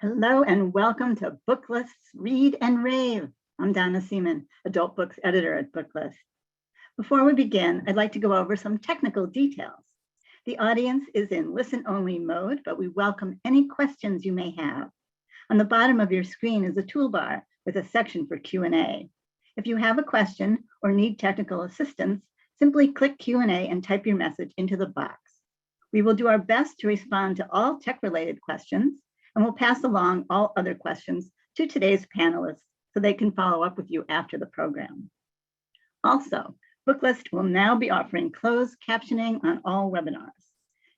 Hello and welcome to Booklist's Read and Rave. I'm Donna Seaman, Adult Books Editor at Booklist. Before we begin, I'd like to go over some technical details. The audience is in listen-only mode, but we welcome any questions you may have. On the bottom of your screen is a toolbar with a section for Q&A. If you have a question or need technical assistance, simply click Q&A and type your message into the box. We will do our best to respond to all tech-related questions, and we'll pass along all other questions to today's panelists so they can follow up with you after the program. Also, Booklist will now be offering closed captioning on all webinars.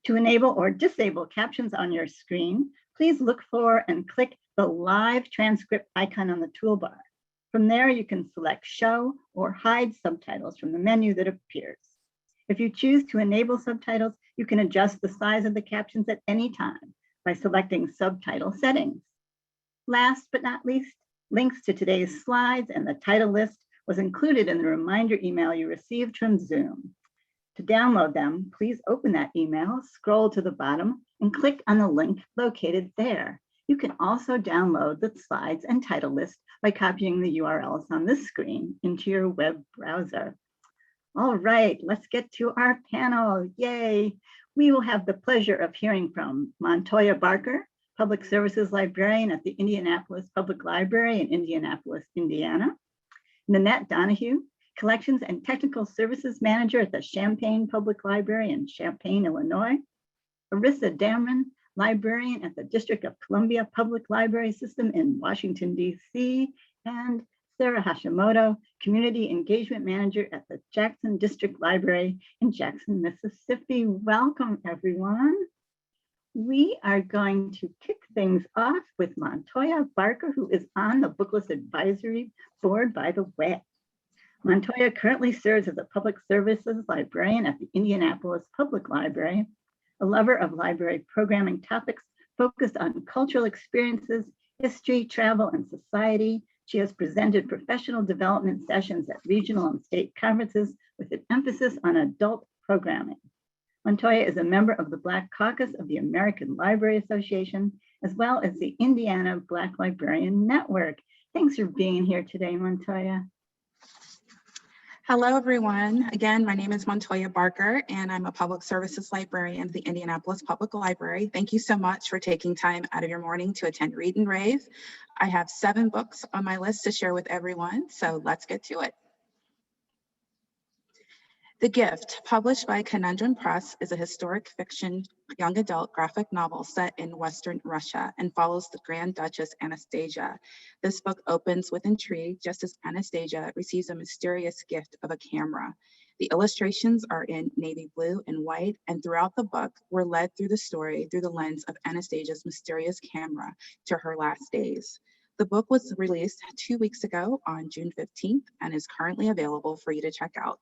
To enable or disable captions on your screen, please look for and click the live transcript icon on the toolbar. From there, you can select show or hide subtitles from the menu that appears. If you choose to enable subtitles, you can adjust the size of the captions at any time by selecting subtitle settings. Last but not least, links to today's slides and the title list was included in the reminder email you received from Zoom. To download them, please open that email, scroll to the bottom, and click on the link located there. You can also download the slides and title list by copying the URLs on this screen into your web browser. All right, let's get to our panel. Yay! We will have the pleasure of hearing from Montoya Barker, Public Services Librarian at the Indianapolis Public Library in Indianapolis, Indiana. Nanette Donohue, Collections and Technical Services Manager at the Champaign Public Library in Champaign, Illinois. Erisa Damron, Librarian at the District of Columbia Public Library System in Washington, D.C. And Sarah Hashimoto, Community Engagement Manager at the Jackson District Library in Jackson, Mississippi. Welcome, everyone. We are going to kick things off with Montoya Barker, who is on the Booklist Advisory Board, by the way. Montoya currently serves as a Public Services Librarian at the Indianapolis Public Library, a lover of library programming topics focused on cultural experiences, history, travel, and society. She has presented professional development sessions at regional and state conferences with an emphasis on adult programming. Montoya is a member of the Black Caucus of the American Library Association, as well as the Indiana Black Librarian Network. Thanks for being here today, Montoya. Hello, everyone. Again, my name is Montoya Barker, and I'm a Public Services Librarian at the Indianapolis Public Library. Thank you so much for taking time out of your morning to attend Read and Rave. I have 7 books on my list to share with everyone, so let's get to it. The Gift, published by Conundrum Press, is a historic fiction young adult graphic novel set in Western Russia and follows the Grand Duchess Anastasia. This book opens with intrigue just as Anastasia receives a mysterious gift of a camera. The illustrations are in navy blue and white, and throughout the book, we're led through the story through the lens of Anastasia's mysterious camera to her last days. The book was released 2 weeks ago on June 15th and is currently available for you to check out.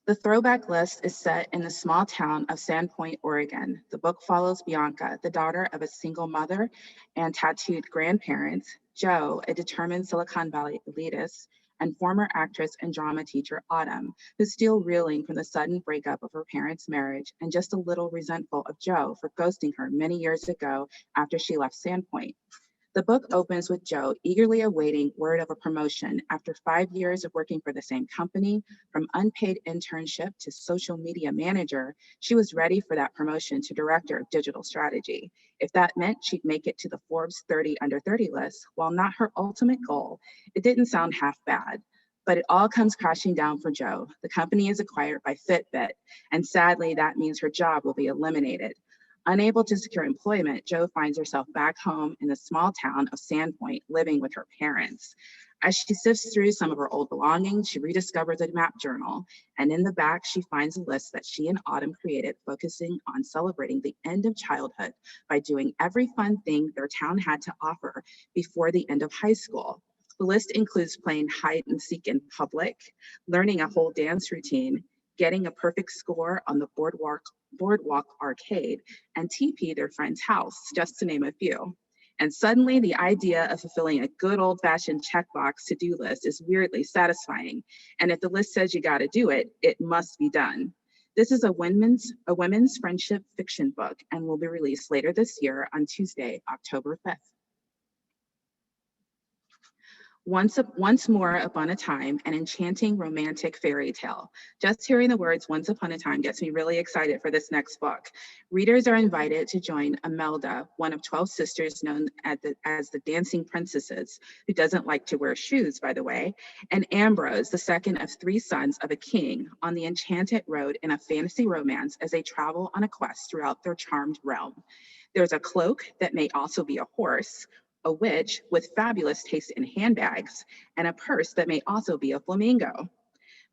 The throwback list is set in the small town of Sandpoint, Oregon. The book follows Bianca, the daughter of a single mother and tattooed grandparents, Joe, a determined Silicon Valley elitist, and former actress and drama teacher Autumn, who's still reeling from the sudden breakup of her parents' marriage and just a little resentful of Joe for ghosting her many years ago after she left Sandpoint. The book opens with Joe eagerly awaiting word of a promotion after 5 years of working for the same company. From unpaid internship to social media manager, she was ready for that promotion to director of digital strategy. If that meant she'd make it to the Forbes 30 under 30 list, while not her ultimate goal, it didn't sound half bad. But it all comes crashing down for Joe. The company is acquired by Fitbit, and sadly, that means her job will be eliminated. Unable to secure employment, Joe finds herself back home in the small town of Sandpoint, living with her parents. As she sifts through some of her old belongings, she rediscovers a map journal, and in the back, she finds a list that she and Autumn created, focusing on celebrating the end of childhood by doing every fun thing their town had to offer before the end of high school. The list includes playing hide and seek in public, learning a whole dance routine, getting a perfect score on the Boardwalk Arcade, and TP their friend's house, just to name a few. And suddenly the idea of fulfilling a good old-fashioned checkbox to-do list is weirdly satisfying. And if the list says you gotta do it, it must be done. This is a women's friendship fiction book and will be released later this year on Tuesday, October 5th. Once More Upon a Time, an enchanting romantic fairy tale. Just hearing the words once upon a time gets me really excited for this next book. Readers are invited to join Imelda, one of 12 sisters known as the Dancing Princesses, who doesn't like to wear shoes, by the way, and Ambrose, the second of 3 sons of a king, on the enchanted road in a fantasy romance as they travel on a quest throughout their charmed realm. There's a cloak that may also be a horse, a witch with fabulous taste in handbags, and a purse that may also be a flamingo.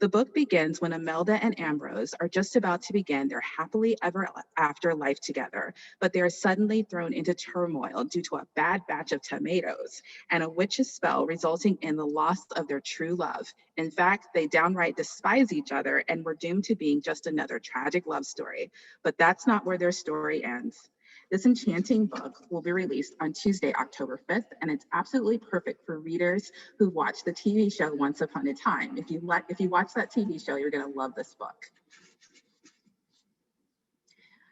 The book begins when Imelda and Ambrose are just about to begin their happily ever after life together, but they are suddenly thrown into turmoil due to a bad batch of tomatoes and a witch's spell resulting in the loss of their true love. In fact, they downright despise each other and were doomed to being just another tragic love story. But that's not where their story ends. This enchanting book will be released on Tuesday, October 5th, and it's absolutely perfect for readers who watch the TV show Once Upon a Time. If you watch that TV show, you're going to love this book.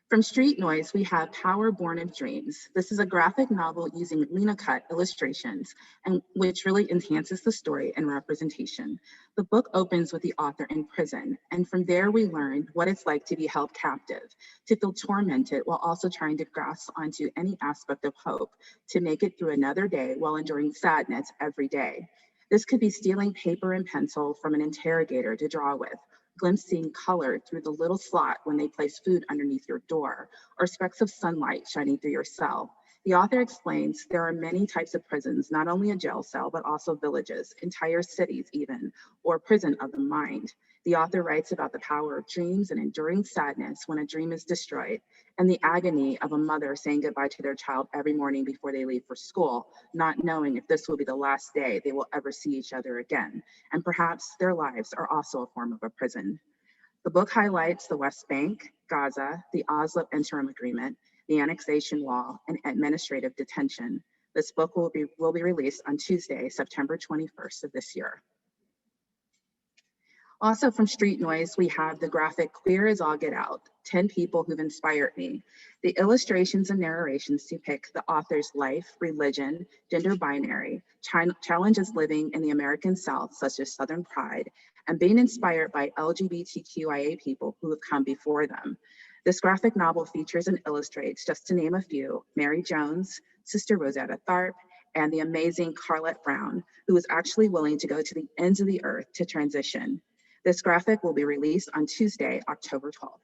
From Street Noise, we have Power Born of Dreams. This is a graphic novel using linocut illustrations, and which really enhances the story and representation. The book opens with the author in prison, and from there we learn what it's like to be held captive, to feel tormented while also trying to grasp onto any aspect of hope, to make it through another day while enduring sadness every day. This could be stealing paper and pencil from an interrogator to draw with, glimpsing color through the little slot when they place food underneath your door, or specks of sunlight shining through your cell. The author explains there are many types of prisons, not only a jail cell, but also villages, entire cities even, or prison of the mind. The author writes about the power of dreams and enduring sadness when a dream is destroyed, and the agony of a mother saying goodbye to their child every morning before they leave for school, not knowing if this will be the last day they will ever see each other again. And perhaps their lives are also a form of a prison. The book highlights the West Bank, Gaza, the Oslo Interim Agreement, the annexation law, and administrative detention. This book will be released on Tuesday, September 21st of this year. Also from Street Noise, we have the graphic Queer as All Get Out, 10 People Who've Inspired Me. The illustrations and narrations depict the author's life, religion, gender binary, challenges living in the American South, such as Southern pride, and being inspired by LGBTQIA people who have come before them. This graphic novel features and illustrates, just to name a few, Mary Jones, Sister Rosetta Tharpe, and the amazing Carlette Brown, who is actually willing to go to the ends of the earth to transition. This graphic will be released on Tuesday, October 12th.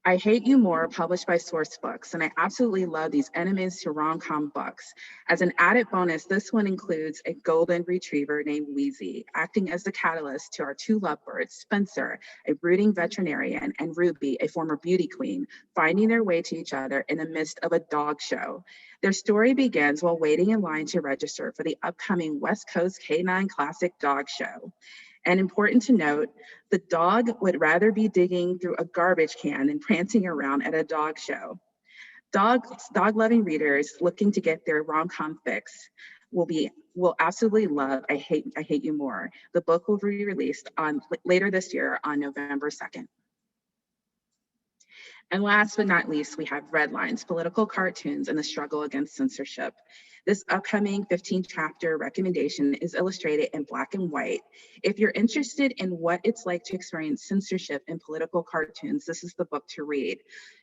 I Hate You More, published by Source Books, and I absolutely love these enemies to rom-com books. As an added bonus, this one includes a golden retriever named Wheezy, acting as the catalyst to our 2 lovebirds, Spencer, a brooding veterinarian, and Ruby, a former beauty queen, finding their way to each other in the midst of a dog show. Their story begins while waiting in line to register for the upcoming West Coast K9 Classic Dog Show. And important to note, the dog would rather be digging through a garbage can than prancing around at a dog show. Dog-loving readers looking to get their rom-com fix will absolutely love I Hate You More. The book will be released later this year on November 2nd. And last but not least, we have Red Lines, Political Cartoons and the Struggle Against Censorship. This upcoming 15-chapter recommendation is illustrated in black and white. If you're interested in what it's like to experience censorship in political cartoons, this is the book to read.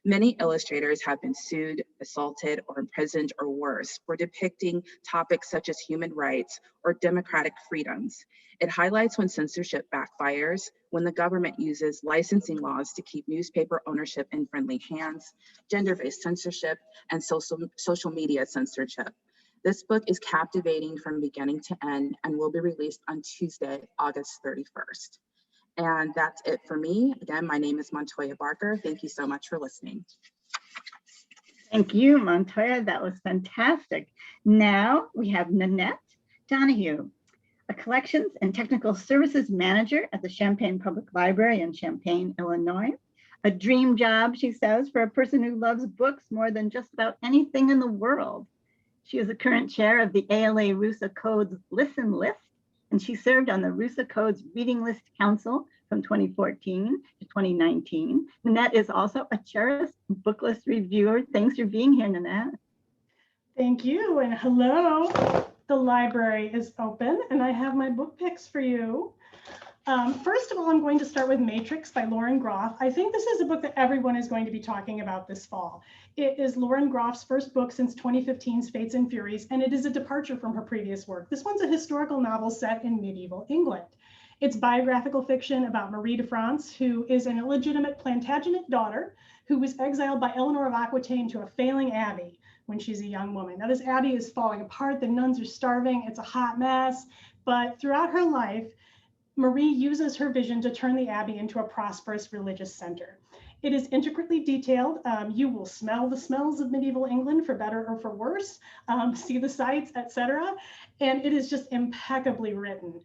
Many illustrators have been sued, assaulted, or imprisoned or worse for depicting topics such as human rights or democratic freedoms. It highlights when censorship backfires, when the government uses licensing laws to keep newspaper ownership in friendly hands, gender-based censorship, and social media censorship. This book is captivating from beginning to end and will be released on Tuesday, August 31st. And that's it for me. Again, my name is Montoya Barker. Thank you so much for listening. Thank you, Montoya. That was fantastic. Now we have Nanette Donahue, a collections and technical services manager at the Champaign Public Library in Champaign, Illinois. A dream job, she says, for a person who loves books more than just about anything in the world. She is the current chair of the ALA RUSA Code's Listen List and she served on the Rusa Code's Reading List Council from 2014 to 2019. Nanette is also a cherished Booklist reviewer. Thanks for being here, Nanette. Thank you, and hello. The library is open, and I have my book picks for you. First of all, I'm going to start with Matrix by Lauren Groff. I think this is a book that everyone is going to be talking about this fall. It is Lauren Groff's first book since 2015's Fates and Furies, and it is a departure from her previous work. This one's a historical novel set in medieval England. It's biographical fiction about Marie de France, who is an illegitimate Plantagenet daughter who was exiled by Eleanor of Aquitaine to a failing abbey when she's a young woman. Now, this abbey is falling apart. The nuns are starving. It's a hot mess. But throughout her life, Marie uses her vision to turn the abbey into a prosperous religious center. It is intricately detailed. You will smell the smells of medieval England, for better or for worse, see the sights, etc. And it is just impeccably written.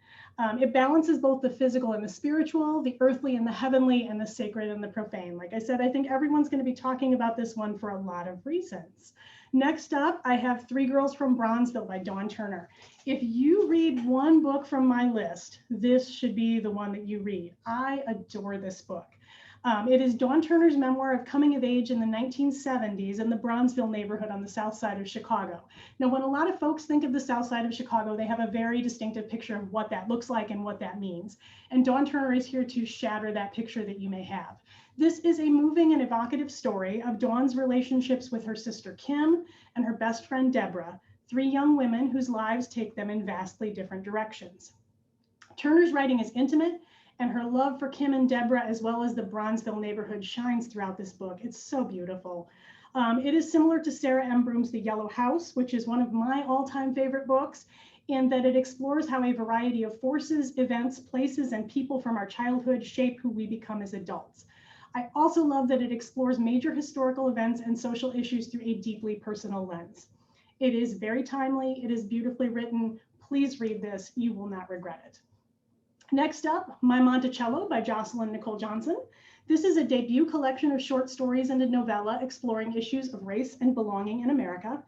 It balances both the physical and the spiritual, the earthly and the heavenly, and the sacred and the profane. Like I said, I think everyone's going to be talking about this one for a lot of reasons. Next up, I have Three Girls from Bronzeville by Dawn Turner. If you read one book from my list, this should be the one that you read. I adore this book. It is Dawn Turner's memoir of coming of age in the 1970s in the Bronzeville neighborhood on the south side of Chicago. Now, when a lot of folks think of the south side of Chicago, they have a very distinctive picture of what that looks like and what that means. And Dawn Turner is here to shatter that picture that you may have. This is a moving and evocative story of Dawn's relationships with her sister Kim and her best friend Deborah, three young women whose lives take them in vastly different directions. Turner's writing is intimate, and her love for Kim and Deborah, as well as the Bronzeville neighborhood, shines throughout this book. It's so beautiful. It is similar to Sarah M. Broom's The Yellow House, which is one of my all-time favorite books, in that it explores how a variety of forces, events, places, and people from our childhood shape who we become as adults. I also love that it explores major historical events and social issues through a deeply personal lens. It is very timely. It is beautifully written. Please read this. You will not regret it. Next up, My Monticello by Jocelyn Nicole Johnson. This is a debut collection of short stories and a novella exploring issues of race and belonging in America.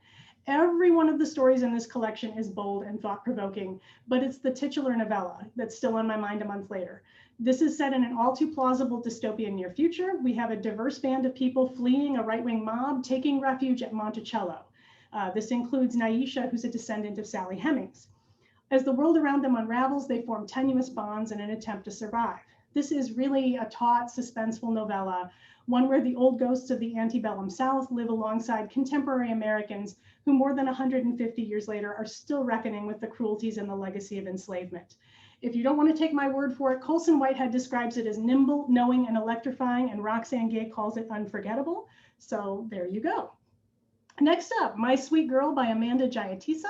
Every one of the stories in this collection is bold and thought-provoking, but it's the titular novella that's still on my mind a month later. This is set in an all too plausible dystopian near future. We have a diverse band of people fleeing a right-wing mob, taking refuge at Monticello. This includes Naisha, who's a descendant of Sally Hemings. As the world around them unravels, they form tenuous bonds in an attempt to survive. This is really a taut, suspenseful novella, one where the old ghosts of the antebellum South live alongside contemporary Americans who more than 150 years later are still reckoning with the cruelties and the legacy of enslavement. If you don't want to take my word for it, Colson Whitehead describes it as nimble, knowing, and electrifying, and Roxane Gay calls it unforgettable. So there you go. Next up, My Sweet Girl by Amanda Jayatissa.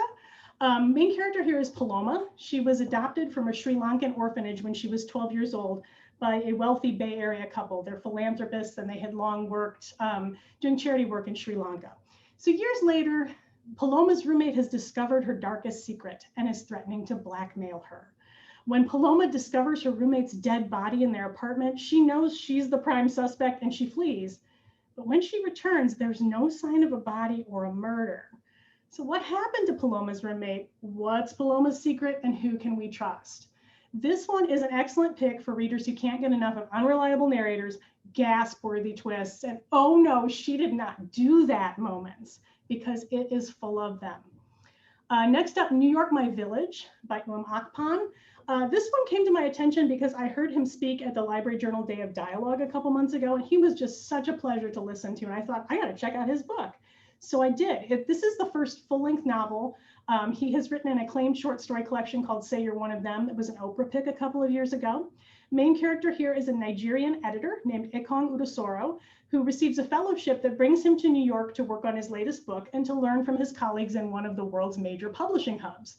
Main character here is Paloma. She was adopted from a Sri Lankan orphanage when she was 12 years old by a wealthy Bay Area couple. They're philanthropists, and they had long worked doing charity work in Sri Lanka. So years later, Paloma's roommate has discovered her darkest secret and is threatening to blackmail her. When Paloma discovers her roommate's dead body in their apartment, she knows she's the prime suspect and she flees. But when she returns, there's no sign of a body or a murder. So what happened to Paloma's roommate? What's Paloma's secret, and who can we trust? This one is an excellent pick for readers who can't get enough of unreliable narrators, gasp-worthy twists, and oh no, she did not do that moments, because it is full of them. Next up, New York, My Village by Akpan. This one came to my attention because I heard him speak at the Library Journal Day of Dialogue a couple months ago, and he was just such a pleasure to listen to. And I thought, I got to check out his book. So I did. This is the first full-length novel. He has written an acclaimed short story collection called Say You're One of Them. That was an Oprah pick a couple of years ago. Main character here is a Nigerian editor named Ekong Udosoro, who receives a fellowship that brings him to New York to work on his latest book and to learn from his colleagues in one of the world's major publishing hubs.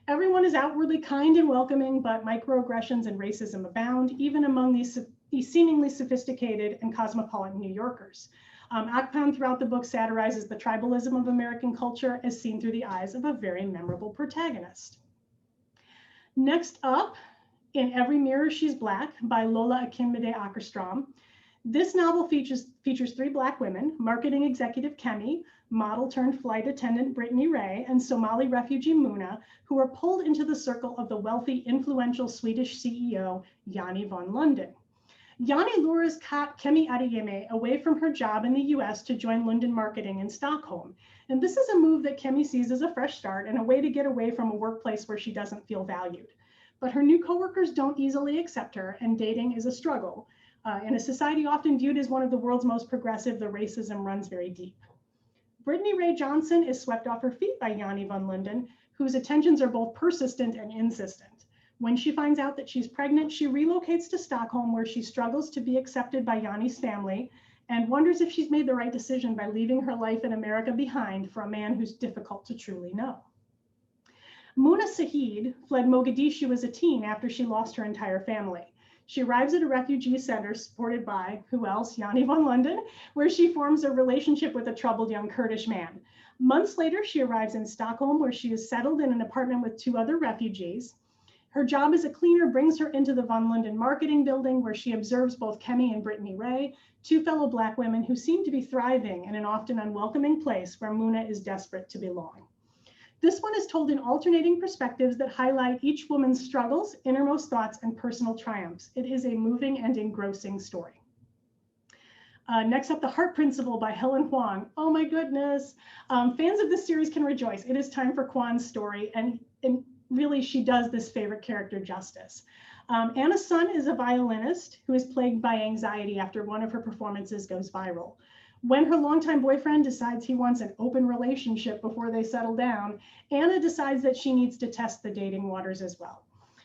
Everyone is outwardly kind and welcoming, but microaggressions and racism abound, even among these seemingly sophisticated and cosmopolitan New Yorkers. Akpan throughout the book satirizes the tribalism of American culture as seen through the eyes of a very memorable protagonist. Next up, In Every Mirror She's Black by Lola Akinmide Åkerström. This novel features 3 Black women, marketing executive Kemi, model turned flight attendant Brittany Ray, and Somali refugee Muna, who are pulled into the circle of the wealthy, influential Swedish CEO, Yanni von London. Yanni lures Kemi Adeyemi away from her job in the US to join London Marketing in Stockholm. And this is a move that Kemi sees as a fresh start and a way to get away from a workplace where she doesn't feel valued. But her new coworkers don't easily accept her, and dating is a struggle. In a society often viewed as one of the world's most progressive, the racism runs very deep. Brittany Ray Johnson is swept off her feet by Yanni von London, whose attentions are both persistent and insistent. When she finds out that she's pregnant, she relocates to Stockholm, where she struggles to be accepted by Yanni's family and wonders if she's made the right decision by leaving her life in America behind for a man who's difficult to truly know. Muna Saheed fled Mogadishu as a teen after she lost her entire family. She arrives at a refugee center supported by, who else, Yanni von London, where she forms a relationship with a troubled young Kurdish man. Months later, she arrives in Stockholm, where she is settled in an apartment with 2 other refugees. Her job as a cleaner brings her into the von London marketing building, where she observes both Kemi and Brittany Ray, 2 fellow Black women who seem to be thriving in an often unwelcoming place where Muna is desperate to belong. This one is told in alternating perspectives that highlight each woman's struggles, innermost thoughts, and personal triumphs. It is a moving and engrossing story. Next up, The Heart Principle by Helen Huang. Oh my goodness. Fans of this series can rejoice. It is time for Kwan's story, and really she does this favorite character justice. Anna's son is a violinist who is plagued by anxiety after one of her performances goes viral. When her longtime boyfriend decides he wants an open relationship before they settle down, Anna decides that she needs to test the dating waters as well.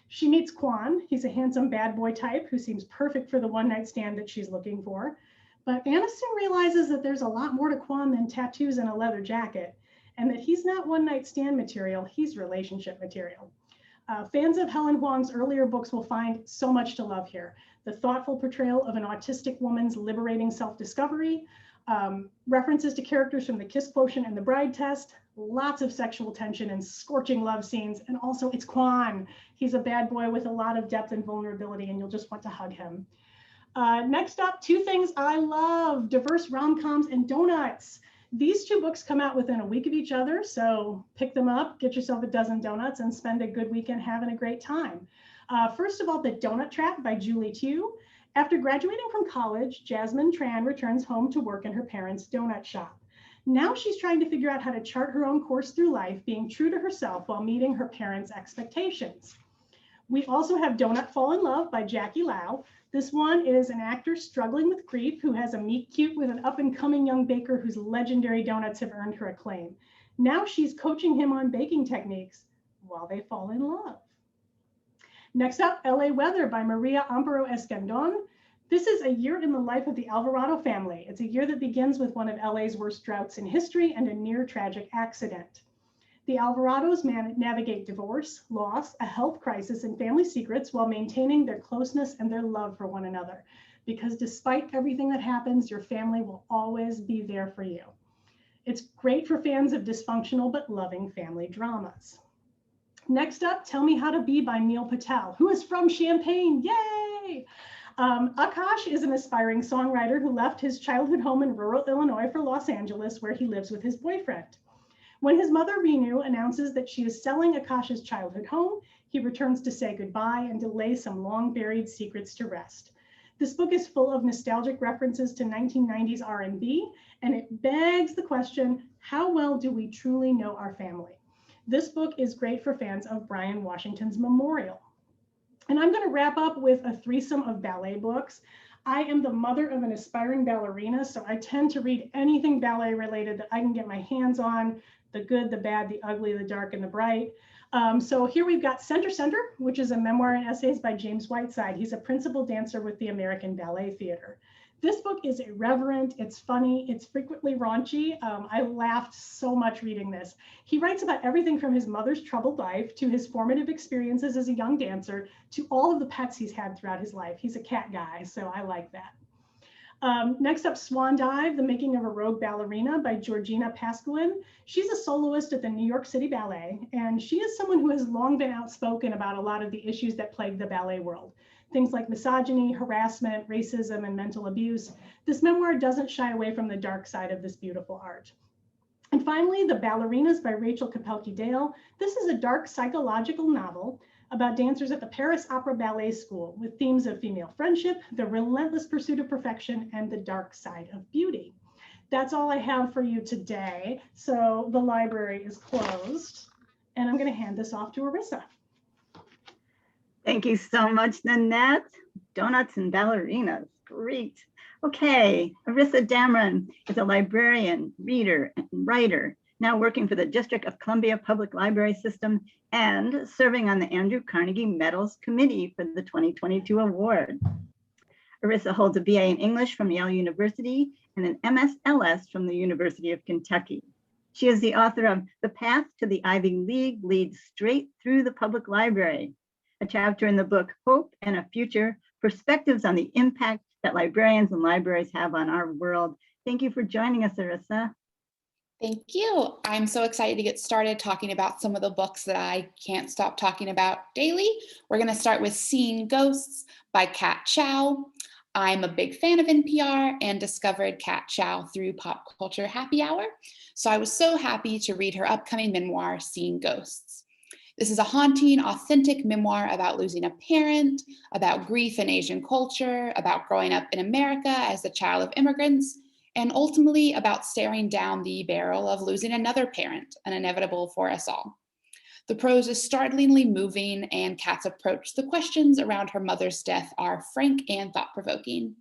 She meets Kwan. He's a handsome bad boy type who seems perfect for the one-night stand that she's looking for. But Anna soon realizes that there's a lot more to Kwan than tattoos and a leather jacket, and that he's not one-night stand material, he's relationship material. Fans of Helen Huang's earlier books will find so much to love here. The thoughtful portrayal of an autistic woman's liberating self-discovery, references to characters from The Kiss Quotient and The Bride Test, lots of sexual tension and scorching love scenes, and also it's Kwan. He's a bad boy with a lot of depth and vulnerability, and you'll just want to hug him. Next up, 2 things I love: diverse rom-coms and donuts. These 2 books come out within a week of each other, so pick them up, get yourself a dozen donuts, and spend a good weekend having a great time. First of all, The Donut Trap by Julie Tew. After graduating from college, Jasmine Tran returns home to work in her parents' donut shop. Now she's trying to figure out how to chart her own course through life, being true to herself while meeting her parents' expectations. We also have Donut Fall in Love by Jackie Lau. This one is an actor struggling with grief who has a meet cute with an up-and-coming young baker whose legendary donuts have earned her acclaim. Now she's coaching him on baking techniques while they fall in love. Next up, LA Weather by Maria Amparo Escandon. This is a year in the life of the Alvarado family. It's a year that begins with one of LA's worst droughts in history and a near tragic accident. The Alvarados navigate divorce, loss, a health crisis, and family secrets while maintaining their closeness and their love for one another. Because despite everything that happens, your family will always be there for you. It's great for fans of dysfunctional but loving family dramas. Next up, Tell Me How to Be by Neil Patel, who is from Champaign. Yay! Akash is an aspiring songwriter who left his childhood home in rural Illinois for Los Angeles, where he lives with his boyfriend. When his mother, Renu, announces that she is selling Akash's childhood home, he returns to say goodbye and to lay some long-buried secrets to rest. This book is full of nostalgic references to 1990s R&B, and it begs the question, how well do we truly know our family? This book is great for fans of Brian Washington's Memorial. And I'm going to wrap up with a threesome of ballet books. I am the mother of an aspiring ballerina, so I tend to read anything ballet related that I can get my hands on, the good, the bad, the ugly, the dark, and the bright. So here we've got Center Center, which is a memoir and essays by James Whiteside. He's a principal dancer with the American Ballet Theater. This book is irreverent, it's funny, it's frequently raunchy. I laughed so much reading this. He writes about everything from his mother's troubled life to his formative experiences as a young dancer to all of the pets he's had throughout his life. He's a cat guy, so I like that. Next up, Swan Dive, The Making of a Rogue Ballerina by Georgina Pascuin. She's a soloist at the New York City Ballet, and she is someone who has long been outspoken about a lot of the issues that plague the ballet world. things like misogyny, harassment, racism, and mental abuse, this memoir doesn't shy away from the dark side of this beautiful art. And finally, The Ballerinas by Rachel Kapelke-Dale. This is a dark psychological novel about dancers at the Paris Opera Ballet School with themes of female friendship, the relentless pursuit of perfection, and the dark side of beauty. That's all I have for you today. So the library is closed, and I'm going to hand this off to Aryssa. Thank you so much, Nanette. Donuts and ballerinas, great. Okay, Erisa Dameron is a librarian, reader, and writer, now working for the District of Columbia Public Library System and serving on the Andrew Carnegie Medals Committee for the 2022 award. Aryssa holds a BA in English from Yale University and an MSLS from the University of Kentucky. She is the author of The Path to the Ivy League Leads Straight Through the Public Library, a chapter in the book Hope and a Future, Perspectives on the Impact that Librarians and Libraries Have on Our World. Thank you for joining us, Aryssa. Thank you. I'm so excited to get started talking about some of the books that I can't stop talking about daily. We're going to start with Seeing Ghosts by Kat Chow. I'm a big fan of NPR and discovered Kat Chow through Pop Culture Happy Hour. So I was so happy to read her upcoming memoir, Seeing Ghosts. This is a haunting, authentic memoir about losing a parent, about grief in Asian culture, about growing up in America as the child of immigrants, and ultimately about staring down the barrel of losing another parent, an inevitable for us all. The prose is startlingly moving, and Kat's approach to the questions around her mother's death are frank and thought-provoking.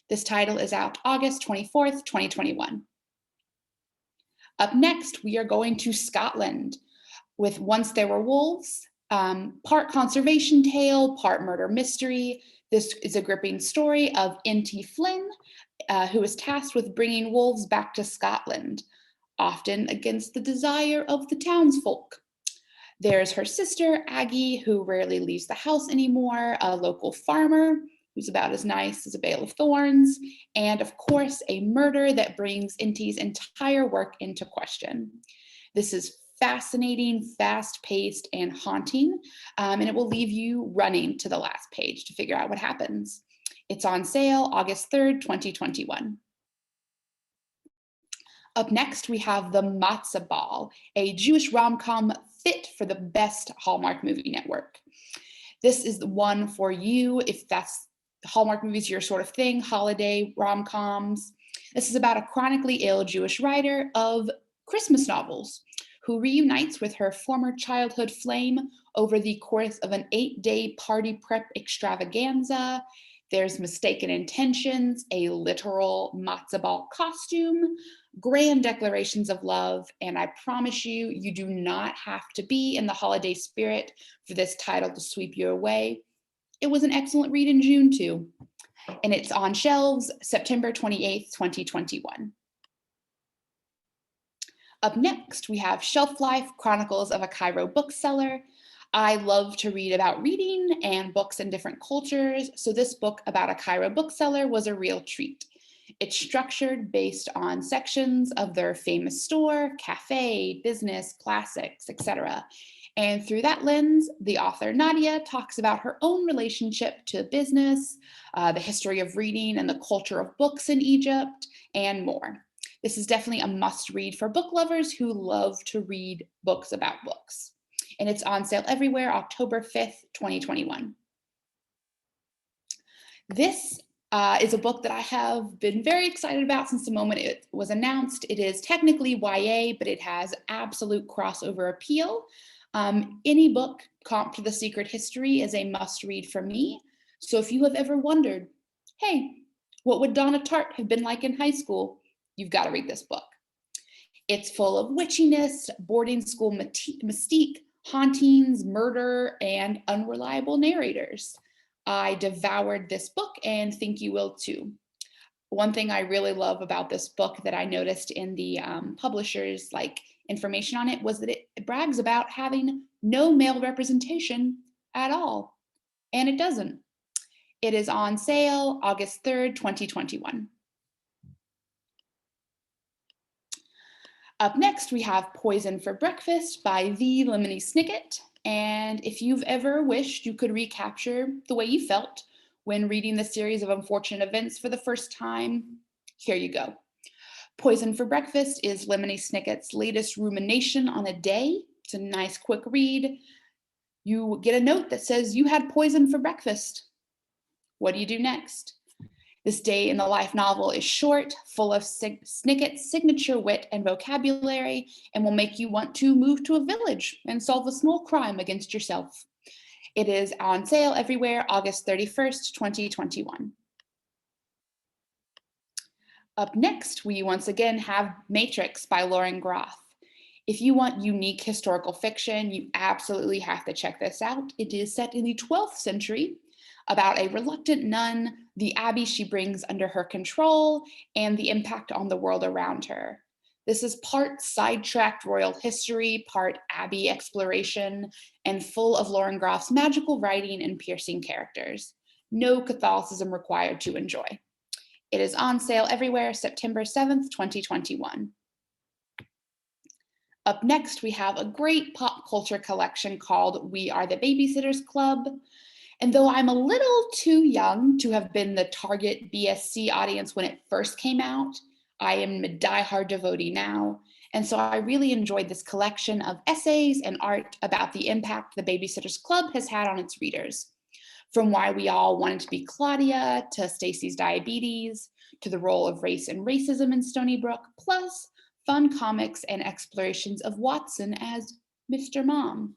This title is out August 24th, 2021. Up next, we are going to Scotland with Once There Were Wolves, part conservation tale, part murder mystery. This is a gripping story of N.T. Flynn, who is tasked with bringing wolves back to Scotland, often against the desire of the townsfolk. There's her sister, Aggie, who rarely leaves the house anymore, a local farmer who's about as nice as a bale of thorns, and of course, a murder that brings N.T.'s entire work into question. This is fascinating, fast-paced, and haunting, and it will leave you running to the last page to figure out what happens. It's on sale August 3rd, 2021. Up next, we have The Matzah Ball, a Jewish rom-com fit for the best Hallmark movie network. This is the one for you if that's Hallmark movies, your sort of thing, holiday rom-coms. This is about a chronically ill Jewish writer of Christmas novels who reunites with her former childhood flame over the course of an 8-day party prep extravaganza. There's mistaken intentions, a literal matzo ball costume, grand declarations of love, and I promise you, you do not have to be in the holiday spirit for this title to sweep you away. It was an excellent read in June too, and it's on shelves September 28th, 2021. Up next, we have Shelf Life Chronicles of a Cairo Bookseller. I love to read about reading and books in different cultures, so this book about a Cairo bookseller was a real treat. It's structured based on sections of their famous store, cafe, business, classics, etc. And through that lens, the author Nadia talks about her own relationship to business, the history of reading and the culture of books in Egypt, and more. This is definitely a must-read for book lovers who love to read books about books. And it's on sale everywhere, October 5th, 2021. This is a book that I have been very excited about since the moment it was announced. It is technically YA, but it has absolute crossover appeal. Any book comped to The Secret History is a must-read for me. So if you have ever wondered, hey, what would Donna Tartt have been like in high school? You've got to read this book. It's full of witchiness, boarding school mystique, hauntings, murder, and unreliable narrators. I devoured this book and think you will too. One thing I really love about this book that I noticed in the publisher's information on it was that it brags about having no male representation at all, and it doesn't. It is on sale August 3rd, 2021. Up next, we have Poison for Breakfast by the Lemony Snicket. And if you've ever wished you could recapture the way you felt when reading the series of unfortunate events for the first time? Here you go. Poison for Breakfast is Lemony Snicket's latest rumination on a day. It's a nice quick read. You get a note that says you had poison for breakfast. What do you do next? This day in the life novel is short, full of Snicket's signature wit and vocabulary, and will make you want to move to a village and solve a small crime against yourself. It is on sale everywhere, August 31st, 2021. Up next, we once again have Matrix by Lauren Groff. If you want unique historical fiction, you absolutely have to check this out. It is set in the 12th century about a reluctant nun, the abbey she brings under her control, and the impact on the world around her. This is part sidetracked royal history, part abbey exploration, and full of Lauren Groff's magical writing and piercing characters. No Catholicism required to enjoy. It is on sale everywhere, September 7th, 2021. Up next, we have a great pop culture collection called We Are the Babysitters Club. And though I'm a little too young to have been the target BSC audience when it first came out, I am a diehard devotee now. And so I really enjoyed this collection of essays and art about the impact the Babysitters Club has had on its readers. From why we all wanted to be Claudia, to Stacy's diabetes, to the role of race and racism in Stony Brook, plus fun comics and explorations of Watson as Mr. Mom.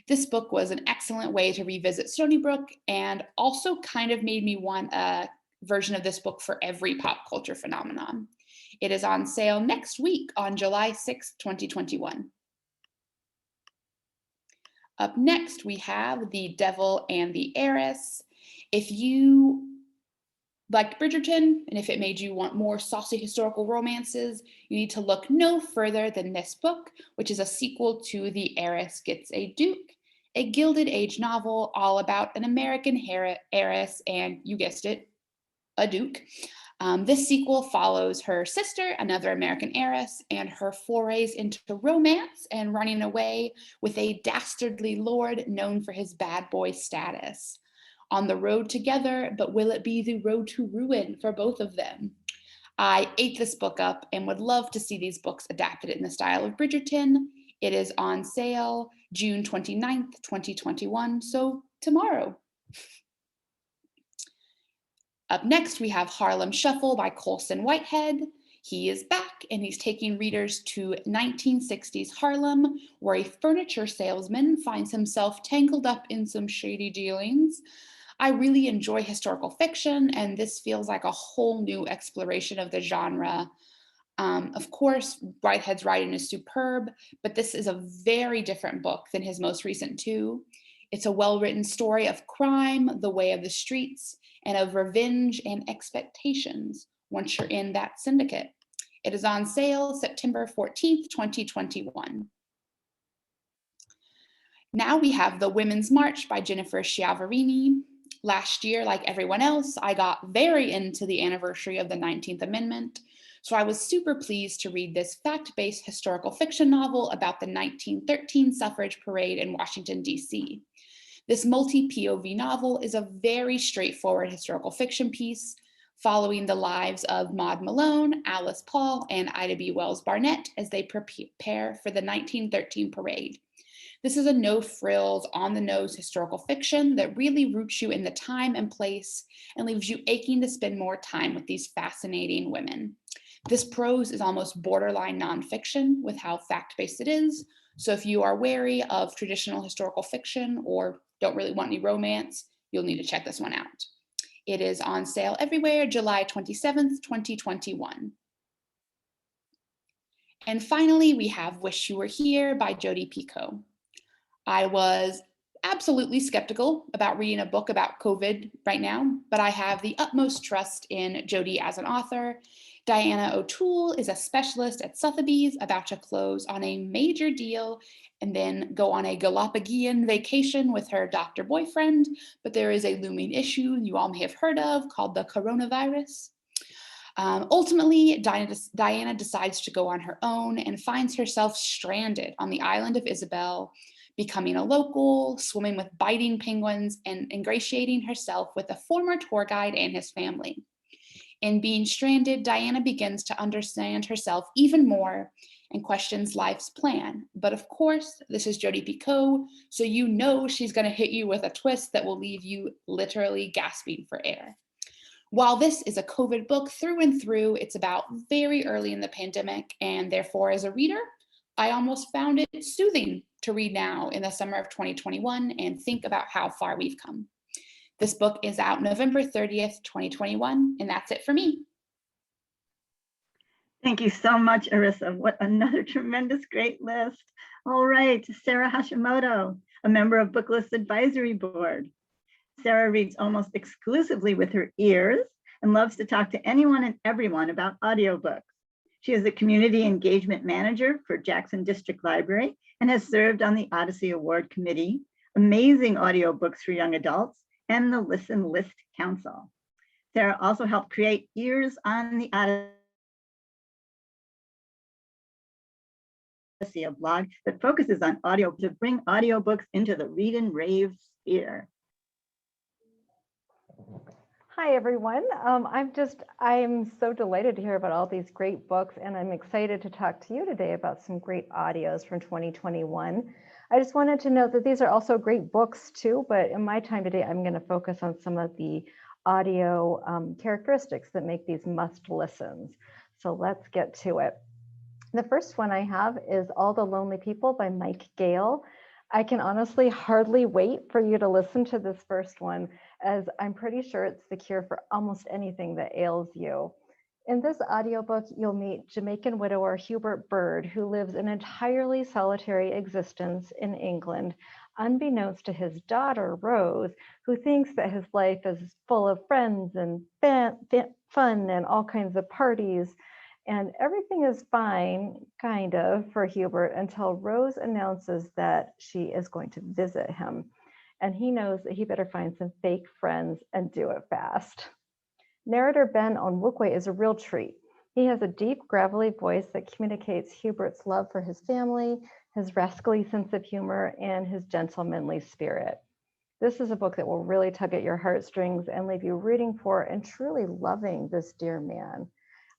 This book was an excellent way to revisit Stony Brook and also kind of made me want a version of this book for every pop culture phenomenon. It is on sale next week on July 6th, 2021. Up next, we have The Devil and the Heiress. If you liked Bridgerton, and if it made you want more saucy historical romances, you need to look no further than this book, which is a sequel to The Heiress Gets a Duke, a Gilded Age novel all about an American heiress and, you guessed it, a duke. This sequel follows her sister, another American heiress, and her forays into romance and running away with a dastardly lord known for his bad boy status. On the road together, but will it be the road to ruin for both of them? I ate this book up and would love to see these books adapted in the style of Bridgerton. It is on sale June 29th, 2021, so tomorrow. Up next, we have Harlem Shuffle by Colson Whitehead. He is back and he's taking readers to 1960s Harlem, where a furniture salesman finds himself tangled up in some shady dealings. I really enjoy historical fiction, and this feels like a whole new exploration of the genre. Of course, Whitehead's writing is superb, but this is a very different book than his most recent two. It's a well-written story of crime, the way of the streets, and of revenge and expectations once you're in that syndicate. It is on sale September 14th, 2021. Now we have The Women's March by Jennifer Schiavarini. Last year, like everyone else, I got very into the anniversary of the 19th Amendment. So I was super pleased to read this fact-based historical fiction novel about the 1913 suffrage parade in Washington, D.C. This multi-POV novel is a very straightforward historical fiction piece following the lives of Maud Malone, Alice Paul, and Ida B. Wells Barnett as they prepare for the 1913 parade. This is a no-frills, on-the-nose historical fiction that really roots you in the time and place and leaves you aching to spend more time with these fascinating women. This prose is almost borderline nonfiction with how fact-based it is, so if you are wary of traditional historical fiction or don't really want any romance, you'll need to check this one out. It is on sale everywhere, July 27th, 2021. And finally, we have Wish You Were Here by Jodi Picoult. I was absolutely skeptical about reading a book about COVID right now, but I have the utmost trust in Jodi as an author. Diana O'Toole is a specialist at Sotheby's about to close on a major deal and then go on a Galapagos vacation with her doctor boyfriend, but there is a looming issue you all may have heard of called the coronavirus. Ultimately, Diana decides to go on her own and finds herself stranded on the island of Isabel becoming a local, swimming with biting penguins, and ingratiating herself with a former tour guide and his family. In being stranded, Diana begins to understand herself even more and questions life's plan. But of course, this is Jodi Picoult, so you know she's going to hit you with a twist that will leave you literally gasping for air. While this is a COVID book through and through, it's about very early in the pandemic, and therefore as a reader, I almost found it soothing to read now in the summer of 2021 and think about how far we've come. This book is out November 30th, 2021, and that's it for me. Thank you so much, Aryssa. What another tremendous great list. All right, Sarah Hashimoto, a member of Booklist Advisory Board. Sarah reads almost exclusively with her ears and loves to talk to anyone and everyone about audiobooks. She is the Community Engagement Manager for Jackson District Library and has served on the Odyssey Award Committee, Amazing Audiobooks for Young Adults, and the Listen List Council. Sarah also helped create Ears on the Odyssey, a blog that focuses on audio to bring audiobooks into the read and rave sphere. Hi, everyone. I'm so delighted to hear about all these great books, and I'm excited to talk to you today about some great audios from 2021. I just wanted to note that these are also great books too, but in my time today, I'm going to focus on some of the audio characteristics that make these must listens. So let's get to it. The first one I have is All the Lonely People by Mike Gale. I can honestly hardly wait for you to listen to this first one, as I'm pretty sure it's the cure for almost anything that ails you. In this audiobook, you'll meet Jamaican widower Hubert Bird, who lives an entirely solitary existence in England, unbeknownst to his daughter, Rose, who thinks that his life is full of friends and fun and all kinds of parties. And everything is fine, kind of, for Hubert until Rose announces that she is going to visit him. And he knows that he better find some fake friends and do it fast. Narrator Ben Onwukwe is a real treat. He has a deep, gravelly voice that communicates Hubert's love for his family, his rascally sense of humor, and his gentlemanly spirit. This is a book that will really tug at your heartstrings and leave you rooting for and truly loving this dear man.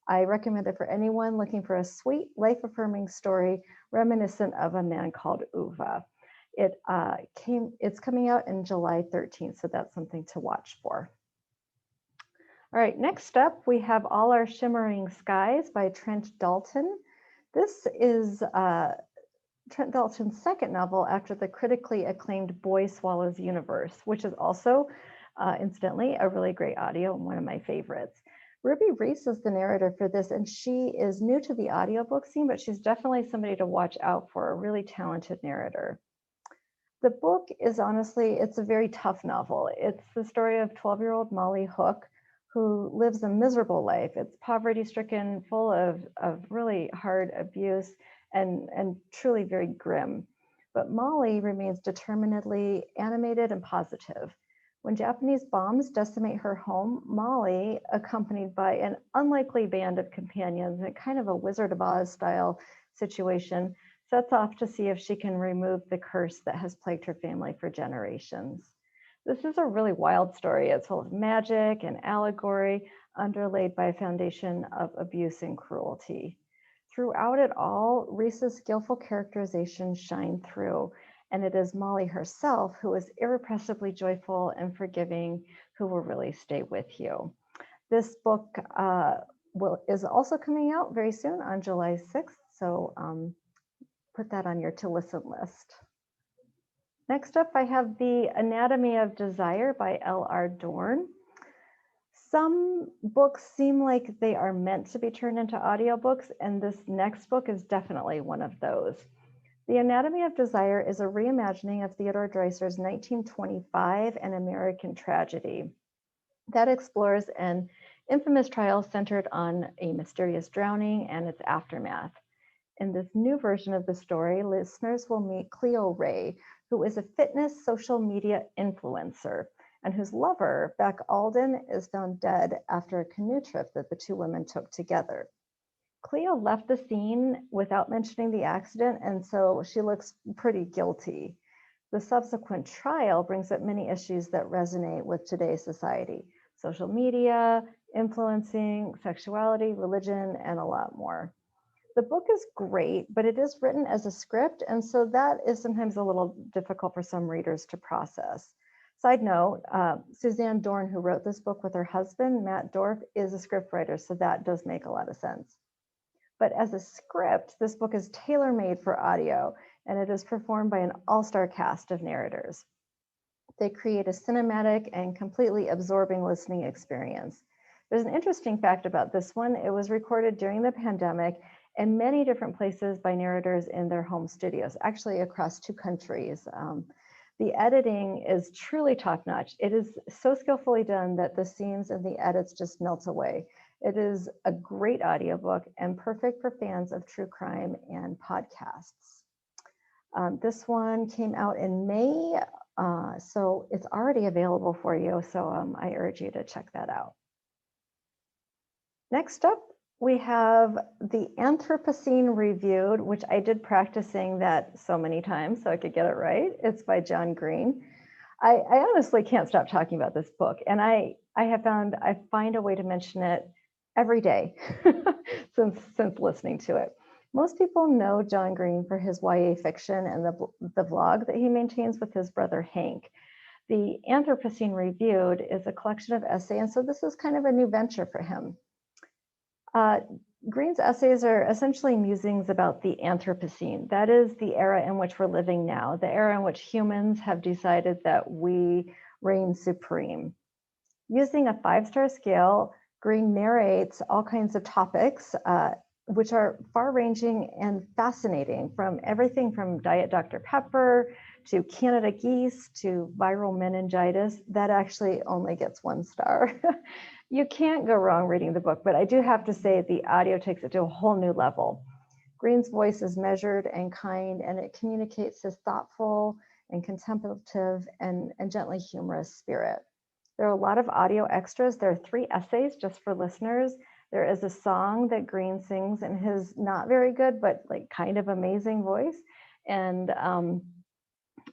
I recommend it for anyone looking for a sweet, life-affirming story reminiscent of A Man Called Uva. It's coming out in July 13th, so that's something to watch for. All right, next up, we have All Our Shimmering Skies by Trent Dalton. This is Trent Dalton's second novel after the critically acclaimed Boy Swallows Universe, which is also, incidentally, a really great audio and one of my favorites. Ruby Reese is the narrator for this, and she is new to the audiobook scene, but she's definitely somebody to watch out for, a really talented narrator. The book is honestly, it's a very tough novel. It's the story of 12-year-old Molly Hook, who lives a miserable life. It's poverty-stricken, full of really hard abuse, and truly very grim. But Molly remains determinedly animated and positive. When Japanese bombs decimate her home, Molly, accompanied by an unlikely band of companions in kind of a Wizard of Oz style situation, sets off to see if she can remove the curse that has plagued her family for generations. This is a really wild story. It's full of magic and allegory, underlaid by a foundation of abuse and cruelty. Throughout it all, Reese's skillful characterizations shine through, and it is Molly herself who is irrepressibly joyful and forgiving, who will really stay with you. This book is also coming out very soon on July 6th, so put that on your to listen list. Next up, I have The Anatomy of Desire by L.R. Dorn. Some books seem like they are meant to be turned into audiobooks, and this next book is definitely one of those. The Anatomy of Desire is a reimagining of Theodore Dreiser's 1925 An American Tragedy that explores an infamous trial centered on a mysterious drowning and its aftermath. In this new version of the story, listeners will meet Cleo Ray, who is a fitness social media influencer and whose lover, Beck Alden, is found dead after a canoe trip that the two women took together. Cleo left the scene without mentioning the accident, and so she looks pretty guilty. The subsequent trial brings up many issues that resonate with today's society: social media, influencing, sexuality, religion, and a lot more. The book is great, but it is written as a script, and so that is sometimes a little difficult for some readers to process. Side note, Suzanne Dorn, who wrote this book with her husband, Matt Dorff, is a scriptwriter, so that does make a lot of sense. But as a script, this book is tailor-made for audio, and it is performed by an all-star cast of narrators. They create a cinematic and completely absorbing listening experience. There's an interesting fact about this one. It was recorded during the pandemic in many different places by narrators in their home studios, actually across 2 countries. The editing is truly top-notch. It is so skillfully done that the scenes and the edits just melt away. It is a great audiobook and perfect for fans of true crime and podcasts. This one came out in May, so it's already available for you. So I urge you to check that out. Next up, we have The Anthropocene Reviewed, which I did practice saying that so many times so I could get it right. It's by John Green. I honestly can't stop talking about this book, and I have found I find a way to mention it every day since listening to it. Most people know John Green for his YA fiction and the vlog that he maintains with his brother Hank. The Anthropocene Reviewed is a collection of essays, and so this is kind of a new venture for him. Green's essays are essentially musings about the Anthropocene. That is the era in which we're living now, the era in which humans have decided that we reign supreme. Using a 5-star scale, Green narrates all kinds of topics, which are far-ranging and fascinating, from everything from Diet Dr. Pepper to Canada geese to viral meningitis. That actually only gets 1 star. You can't go wrong reading the book, but I do have to say the audio takes it to a whole new level. Green's voice is measured and kind, and it communicates his thoughtful and contemplative and gently humorous spirit. There are a lot of audio extras. There are 3 essays just for listeners. There is a song that Green sings in his not very good, but like kind of amazing voice, and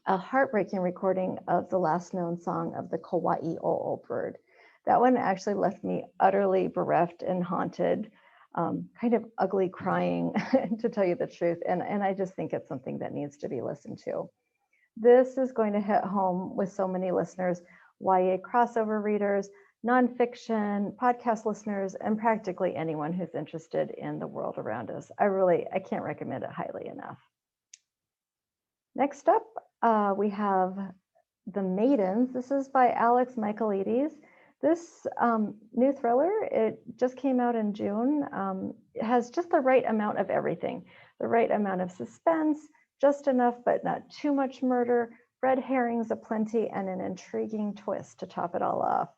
a heartbreaking recording of the last known song of the Kauai o'o bird. That one actually left me utterly bereft and haunted, kind of ugly crying, to tell you the truth. And I just think it's something that needs to be listened to. This is going to hit home with so many listeners, YA crossover readers, nonfiction, podcast listeners, and practically anyone who's interested in the world around us. I can't recommend it highly enough. Next up, we have The Maidens. This is by Alex Michaelides. This new thriller, it just came out in June. It has just the right amount of everything, the right amount of suspense, just enough but not too much murder, red herrings aplenty, and an intriguing twist to top it all off.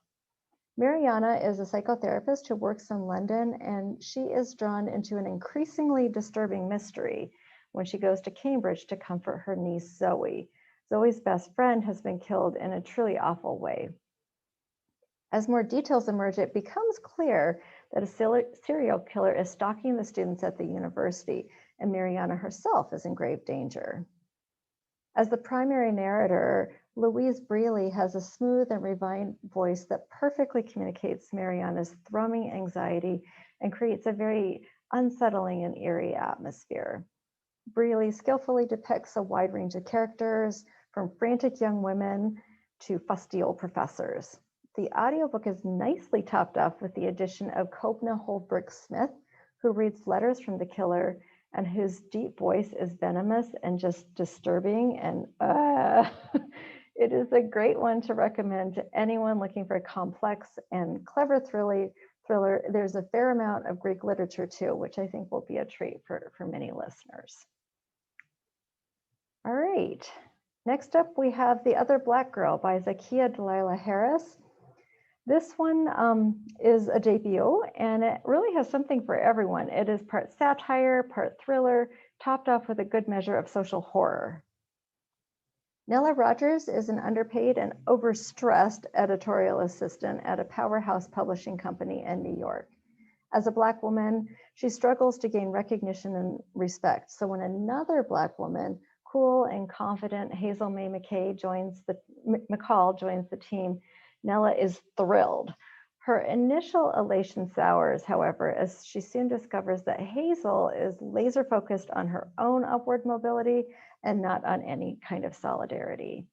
Mariana is a psychotherapist who works in London, and she is drawn into an increasingly disturbing mystery when she goes to Cambridge to comfort her niece, Zoe. Zoe's best friend has been killed in a truly awful way. As more details emerge, it becomes clear that a serial killer is stalking the students at the university, and Mariana herself is in grave danger. As the primary narrator, Louise Brealey has a smooth and refined voice that perfectly communicates Mariana's thrumming anxiety and creates a very unsettling and eerie atmosphere. Brealey skillfully depicts a wide range of characters, from frantic young women to fusty old professors. The audiobook is nicely topped off with the addition of Kobna Holdbrook-Smith, who reads letters from the killer and whose deep voice is venomous and just disturbing. And it is a great one to recommend to anyone looking for a complex and clever thriller. There's a fair amount of Greek literature too, which I think will be a treat for many listeners. All right, next up we have The Other Black Girl by Zakiya Delilah Harris. This one is a debut, and it really has something for everyone. It is part satire, part thriller, topped off with a good measure of social horror. Nella Rogers is an underpaid and overstressed editorial assistant at a powerhouse publishing company in New York. As a Black woman, she struggles to gain recognition and respect. So when another Black woman cool and confident Hazel May McCall joins the team, Nella is thrilled. Her initial elation sours, however, as she soon discovers that Hazel is laser focused on her own upward mobility and not on any kind of solidarity.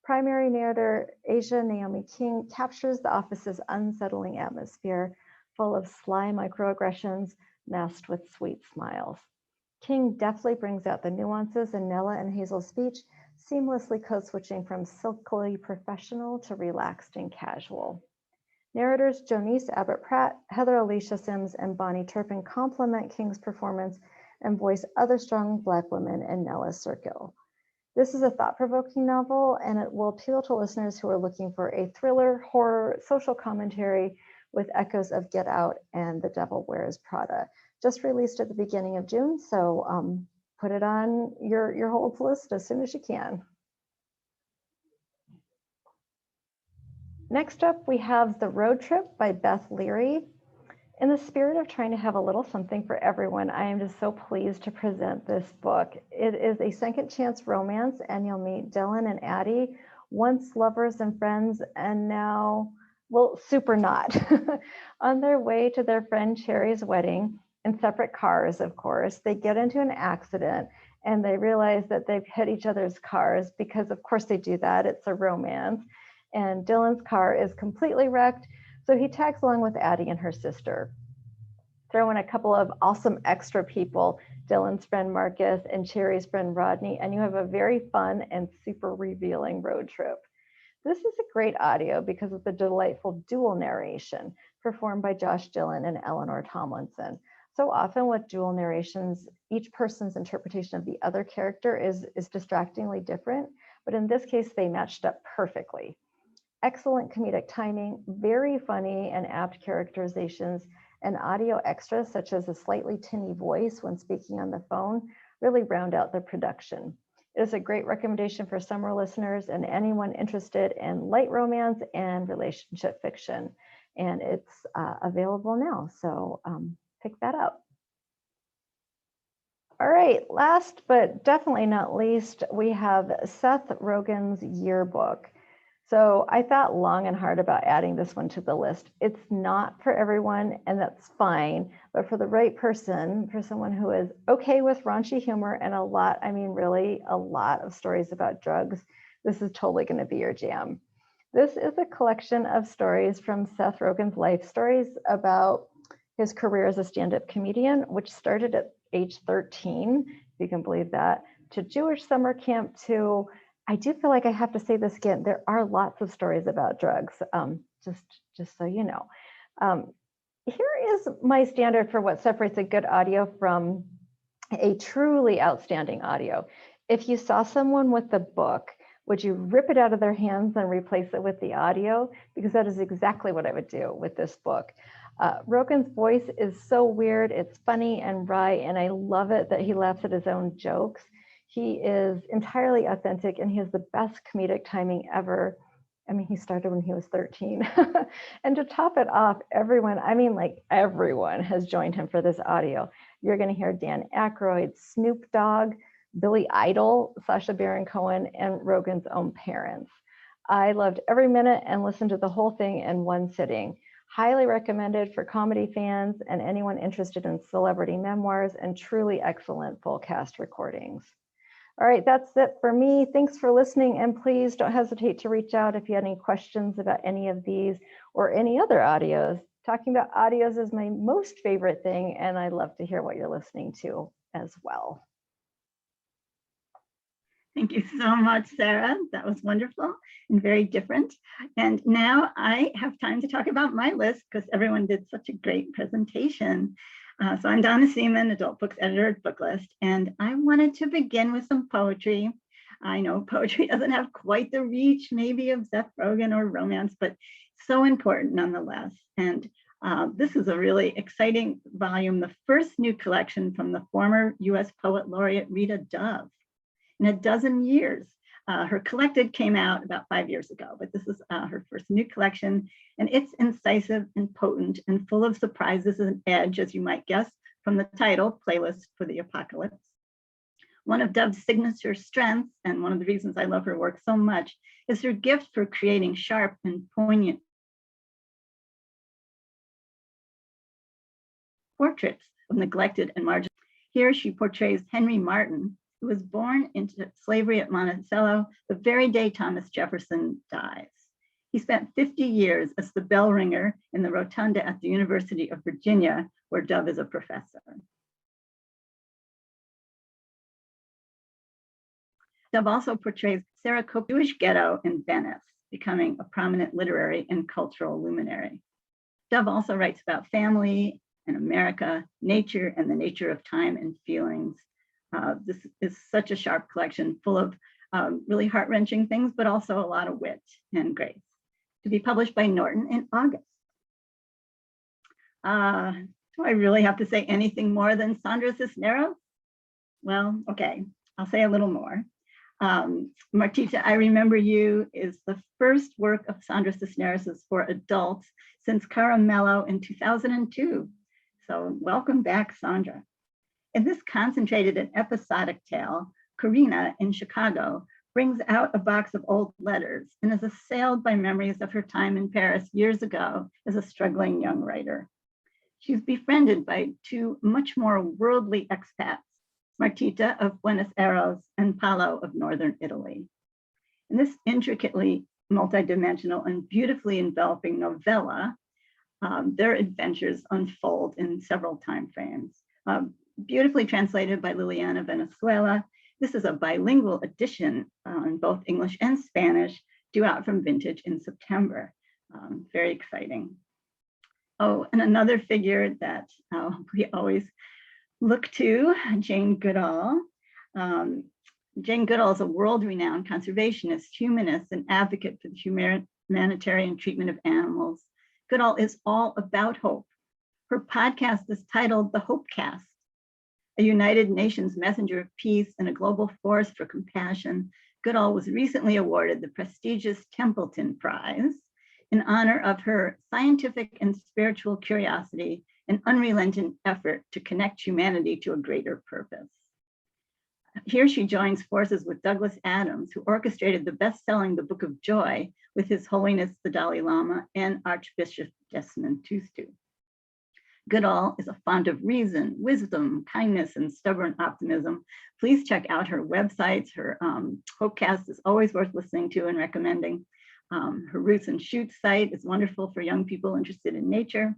Primary narrator Asia Naomi King captures the office's unsettling atmosphere, full of sly microaggressions masked with sweet smiles. King deftly brings out the nuances in Nella and Hazel's speech, seamlessly code-switching from silkily professional to relaxed and casual. Narrators Jonice Abbott-Pratt, Heather Alicia Sims, and Bonnie Turpin complement King's performance and voice other strong Black women in Nella's circle. This is a thought-provoking novel, and it will appeal to listeners who are looking for a thriller, horror, social commentary with echoes of Get Out and The Devil Wears Prada. Just released at the beginning of June, so put it on your holds list as soon as you can. Next up, we have The Road Trip by Beth Leary. In the spirit of trying to have a little something for everyone, I am just so pleased to present this book. It is a second chance romance, and you'll meet Dylan and Addie, once lovers and friends, and now, well, super not. On their way to their friend Cherry's wedding, in separate cars, of course, they get into an accident and they realize that they've hit each other's cars because, of course, they do that. It's a romance. And Dylan's car is completely wrecked, so he tags along with Addie and her sister. Throw in a couple of awesome extra people, Dylan's friend Marcus and Cherry's friend Rodney, and you have a very fun and super revealing road trip. This is a great audio because of the delightful dual narration performed by Josh Dillon and Eleanor Tomlinson. So often with dual narrations, each person's interpretation of the other character is distractingly different, but in this case, they matched up perfectly. Excellent comedic timing, very funny and apt characterizations, and audio extras such as a slightly tinny voice when speaking on the phone really round out the production. It is a great recommendation for summer listeners and anyone interested in light romance and relationship fiction. And it's available now, so pick that up. All right, last but definitely not least, we have Seth Rogen's Yearbook. So I thought long and hard about adding this one to the list. It's not for everyone, and that's fine, but for the right person, for someone who is okay with raunchy humor and really a lot of stories about drugs, this is totally going to be your jam. This is a collection of stories from Seth Rogen's life stories about his career as a stand-up comedian, which started at age 13, if you can believe that, to Jewish summer camp, to, I do feel like I have to say this again, there are lots of stories about drugs, just so you know. Here is my standard for what separates a good audio from a truly outstanding audio. If you saw someone with the book, would you rip it out of their hands and replace it with the audio? Because that is exactly what I would do with this book. Rogen's voice is so weird, it's funny and wry, and I love it that he laughs at his own jokes. He is entirely authentic and he has the best comedic timing ever. I mean, he started when he was 13. And to top it off, everyone has joined him for this audio. You're gonna hear Dan Aykroyd, Snoop Dogg, Billy Idol, Sacha Baron Cohen, and Rogen's own parents. I loved every minute and listened to the whole thing in one sitting. Highly recommended for comedy fans and anyone interested in celebrity memoirs and truly excellent full cast recordings. All right, that's it for me. Thanks for listening, and please don't hesitate to reach out if you have any questions about any of these or any other audios. Talking about audios is my most favorite thing, and I love to hear what you're listening to as well. Thank you so much, Sarah. That was wonderful and very different. And now I have time to talk about my list because everyone did such a great presentation. So I'm Donna Seaman, adult books editor at Booklist, and I wanted to begin with some poetry. I know poetry doesn't have quite the reach maybe of Seth Rogen or romance, but so important nonetheless. And this is a really exciting volume, the first new collection from the former US Poet Laureate Rita Dove. In a dozen years. Her Collected came out about 5 years ago, but this is her first new collection, and it's incisive and potent and full of surprises and edge, as you might guess from the title, Playlist for the Apocalypse. One of Dove's signature strengths, and one of the reasons I love her work so much, is her gift for creating sharp and poignant portraits of neglected and marginal. Here she portrays Henry Martin, who was born into slavery at Monticello the very day Thomas Jefferson dies. He spent 50 years as the bell ringer in the rotunda at the University of Virginia, where Dove is a professor. Dove also portrays Sarah Cook's Jewish ghetto in Venice, becoming a prominent literary and cultural luminary. Dove also writes about family and America, nature, and the nature of time and feelings. This is such a sharp collection full of really heart-wrenching things, but also a lot of wit and grace. To be published by Norton in August. Do I really have to say anything more than Sandra Cisneros? Well, okay, I'll say a little more. Martita, I Remember You is the first work of Sandra Cisneros for adults since Caramello in 2002. So welcome back, Sandra. In this concentrated and episodic tale, Karina in Chicago brings out a box of old letters and is assailed by memories of her time in Paris years ago as a struggling young writer. She's befriended by two much more worldly expats, Martita of Buenos Aires and Paolo of Northern Italy. In this intricately multidimensional and beautifully enveloping novella, their adventures unfold in several time frames. Beautifully translated by Liliana Venezuela, this is a bilingual edition in both English and Spanish, due out from Vintage in September. Very exciting. Oh, and another figure that we always look to, Jane Goodall. Jane Goodall is a world-renowned conservationist, humanist, and advocate for the humanitarian treatment of animals. Goodall is all about hope. Her podcast is titled The Hopecast, a United Nations messenger of peace and a global force for compassion. Goodall was recently awarded the prestigious Templeton Prize in honor of her scientific and spiritual curiosity and unrelenting effort to connect humanity to a greater purpose. Here she joins forces with Douglas Adams, who orchestrated the best-selling The Book of Joy with His Holiness the Dalai Lama and Archbishop Desmond Tutu. Goodall is a font of reason, wisdom, kindness, and stubborn optimism. Please check out her websites. Her Hopecast is always worth listening to and recommending. Her Roots and Shoots site is wonderful for young people interested in nature.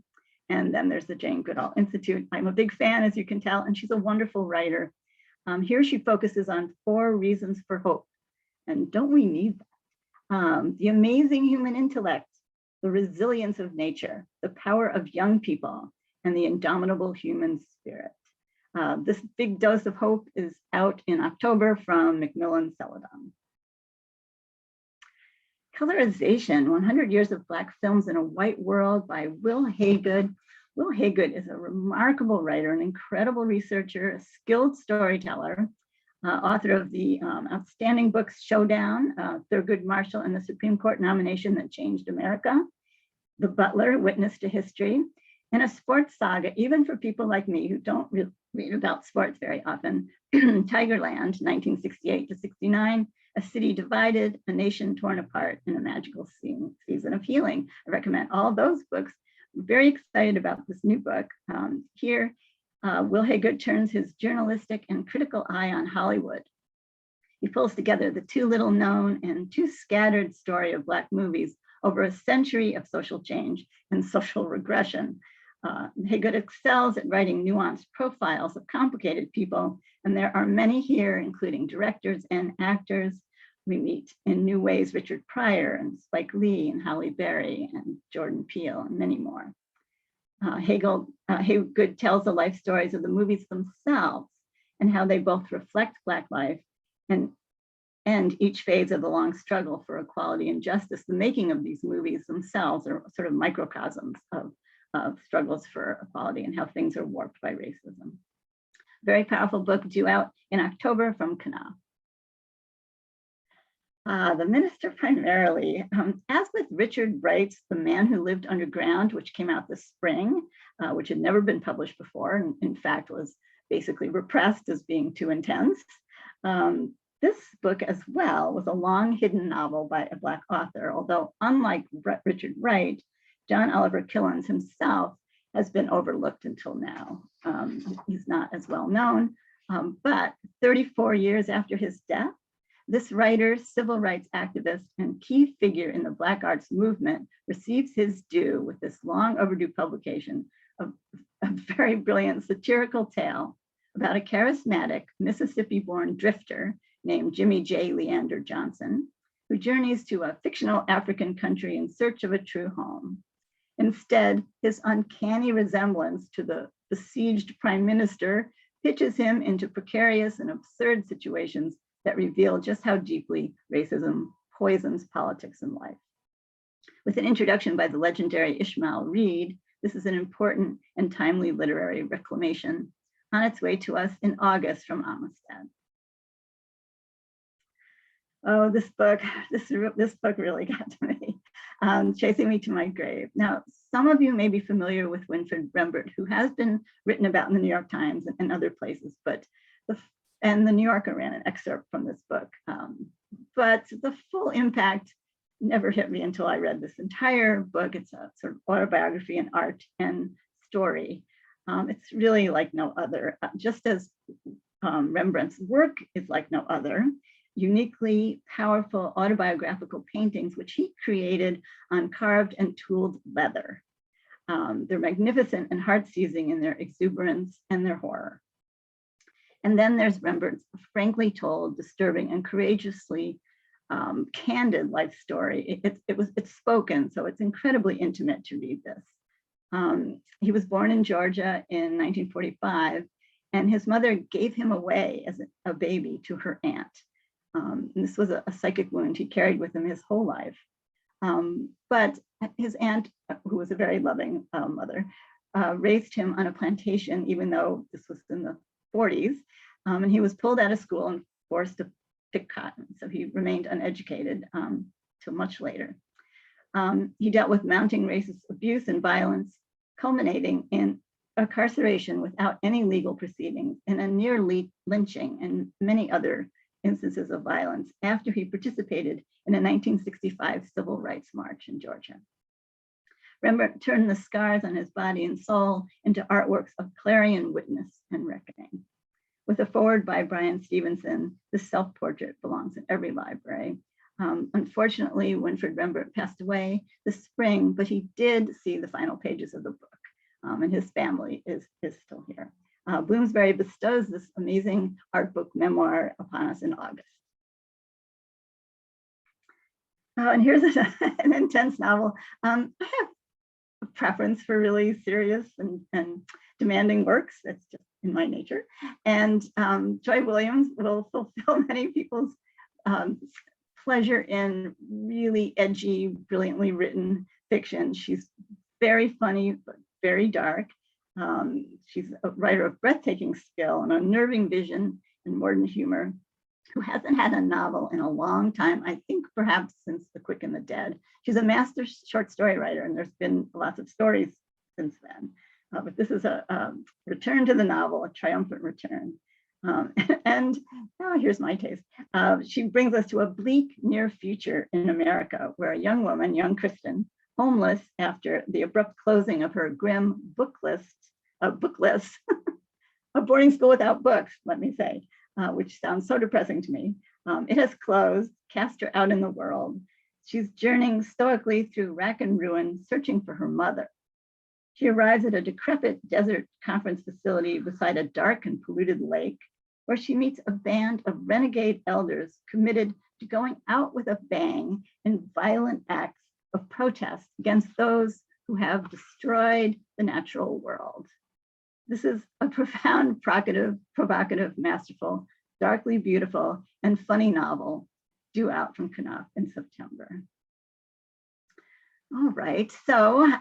And then there's the Jane Goodall Institute. I'm a big fan, as you can tell, and she's a wonderful writer. Here she focuses on 4 reasons for hope. And don't we need that? The amazing human intellect, the resilience of nature, the power of young people, and the indomitable human spirit. This big dose of hope is out in October from Macmillan Celadon. Colorization, 100 Years of Black Films in a White World by Will Haygood. Will Haygood is a remarkable writer, an incredible researcher, a skilled storyteller, author of the outstanding books Showdown, Thurgood Marshall and the Supreme Court Nomination That Changed America, The Butler, Witness to History, and a sports saga, even for people like me who don't read about sports very often, Tigerland, 1968 to 69, A City Divided, A Nation Torn Apart, and A Magical Season of Healing. I recommend all those books. I'm very excited about this new book. Here, Will Haygood turns his journalistic and critical eye on Hollywood. He pulls together the too little known and too scattered story of Black movies over a century of social change and social regression. Haygood excels at writing nuanced profiles of complicated people, and there are many here, including directors and actors. We meet in new ways Richard Pryor and Spike Lee and Halle Berry and Jordan Peele and many more. Haygood tells the life stories of the movies themselves and how they both reflect Black life and each phase of the long struggle for equality and justice. The making of these movies themselves are sort of microcosms of struggles for equality and how things are warped by racism. Very powerful book due out in October from Knopf. The Minister Primarily. As with Richard Wright's The Man Who Lived Underground, which came out this spring, which had never been published before, and in fact was basically repressed as being too intense. This book as well was a long hidden novel by a Black author, although unlike Richard Wright, John Oliver Killens himself has been overlooked until now. He's not as well known, but 34 years after his death, this writer, civil rights activist, and key figure in the Black arts movement receives his due with this long overdue publication of a very brilliant satirical tale about a charismatic Mississippi-born drifter named Jimmy J. Leander Johnson, who journeys to a fictional African country in search of a true home. Instead, his uncanny resemblance to the besieged prime minister pitches him into precarious and absurd situations that reveal just how deeply racism poisons politics and life. With an introduction by the legendary Ishmael Reed, this is an important and timely literary reclamation on its way to us in August from Amistad. Oh, this book really got to me, Chasing Me to My Grave. Now, some of you may be familiar with Winfried Rembert, who has been written about in the New York Times and other places, and the New Yorker ran an excerpt from this book. But the full impact never hit me until I read this entire book. It's a sort of autobiography in art and story. It's really like no other, just as Rembrandt's work is like no other. Uniquely powerful autobiographical paintings, which he created on carved and tooled leather. They're magnificent and heart-seizing in their exuberance and their horror. And then there's Rembrandt's frankly told, disturbing, and courageously candid life story. It's spoken, so it's incredibly intimate to read this. He was born in Georgia in 1945, and his mother gave him away as a baby to her aunt. And this was a psychic wound he carried with him his whole life. But his aunt, who was a very loving mother, raised him on a plantation, even though this was in the 40s. And he was pulled out of school and forced to pick cotton. So he remained uneducated till much later. He dealt with mounting racist abuse and violence, culminating in incarceration without any legal proceedings and a near lynching and many other instances of violence after he participated in a 1965 civil rights march in Georgia. Rembrandt turned the scars on his body and soul into artworks of clarion witness and reckoning. With a foreword by Brian Stevenson, this self-portrait belongs in every library. Unfortunately, Winfried Rembrandt passed away this spring, but he did see the final pages of the book, and his family is still here. Bloomsbury bestows this amazing art book memoir upon us in August. And here's an intense novel. I have a preference for really serious and demanding works. That's just in my nature. And Joy Williams will fulfill many people's pleasure in really edgy, brilliantly written fiction. She's very funny, but very dark. She's a writer of breathtaking skill and unnerving vision and modern humor, who hasn't had a novel in a long time, I think perhaps since The Quick and the Dead. She's a master short story writer, and there's been lots of stories since then. But this is a return to the novel, a triumphant return. And oh, here's my taste. She brings us to a bleak near future in America, where a young woman, young Kristen, homeless after the abrupt closing of her grim booklist, a boarding school without books, let me say, which sounds so depressing to me. It has closed, cast her out in the world. She's journeying stoically through rack and ruin, searching for her mother. She arrives at a decrepit desert conference facility beside a dark and polluted lake, where she meets a band of renegade elders committed to going out with a bang in violent acts of protest against those who have destroyed the natural world. This is a profound, provocative, masterful, darkly beautiful, and funny novel due out from Knopf in September. All right, so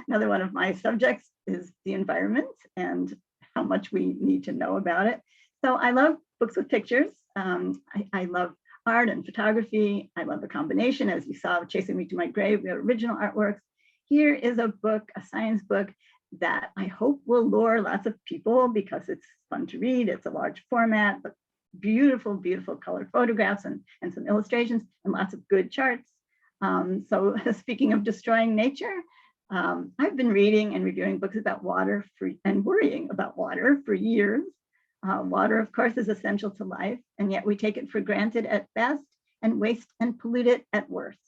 another one of my subjects is the environment and how much we need to know about it. So I love books with pictures. I love art and photography. I love the combination, as you saw, Chasing Me to My Grave, the original artworks. Here is a book, a science book, that I hope will lure lots of people because it's fun to read. It's a large format, but beautiful, beautiful colored photographs and some illustrations and lots of good charts. So speaking of destroying nature, I've been reading and reviewing books about water and worrying about water for years. Water, of course, is essential to life, and yet we take it for granted at best and waste and pollute it at worst.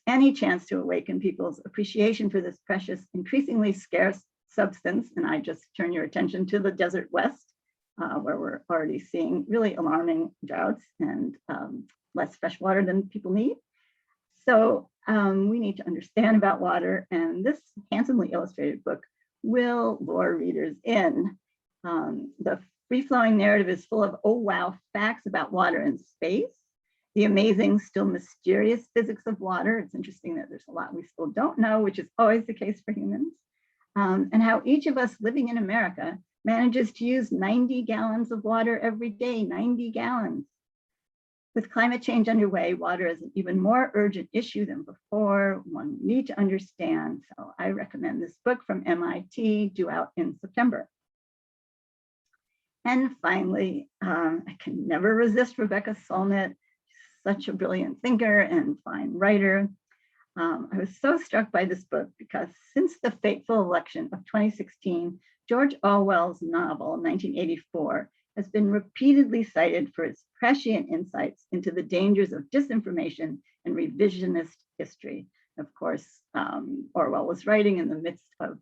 Any chance to awaken people's appreciation for this precious, increasingly scarce substance, and I just turn your attention to the Desert West, where we're already seeing really alarming droughts and less fresh water than people need. So we need to understand about water, and this handsomely illustrated book will lure readers in. The free-flowing narrative is full of, oh wow, facts about water and space, the amazing, still mysterious physics of water. It's interesting that there's a lot we still don't know, which is always the case for humans, and how each of us living in America manages to use 90 gallons of water every day, 90 gallons. With climate change underway, water is an even more urgent issue than before, one we need to understand. So I recommend this book from MIT, due out in September. And finally, I can never resist Rebecca Solnit, such a brilliant thinker and fine writer. I was so struck by this book because since the fateful election of 2016, George Orwell's novel, 1984, has been repeatedly cited for its prescient insights into the dangers of disinformation and revisionist history. Of course, Orwell was writing in the midst of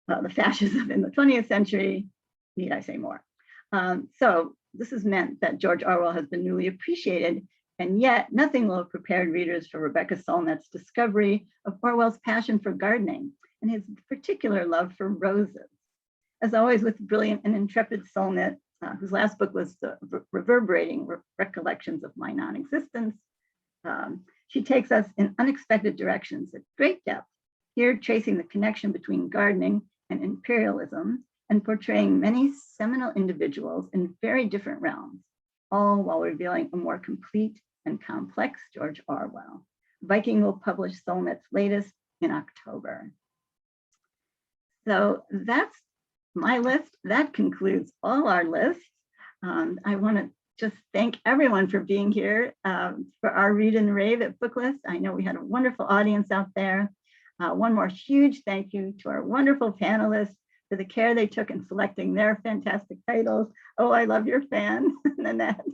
the fascism in the 20th century. Need I say more? So this has meant that George Orwell has been newly appreciated, and yet nothing will have prepared readers for Rebecca Solnit's discovery of Orwell's passion for gardening and his particular love for roses. As always with brilliant and intrepid Solnit, whose last book was The Reverberating Recollections of My Non-Existence, she takes us in unexpected directions at great depth, here tracing the connection between gardening and imperialism and portraying many seminal individuals in very different realms, all while revealing a more complete and complex George Orwell. Viking will publish Solnit's latest in October. So that's my list. That concludes all our lists. I want to just thank everyone for being here for our Read and Rave at Booklist. I know we had a wonderful audience out there. One more huge thank you to our wonderful panelists for the care they took in selecting their fantastic titles. Oh, I love your fan, Nanette.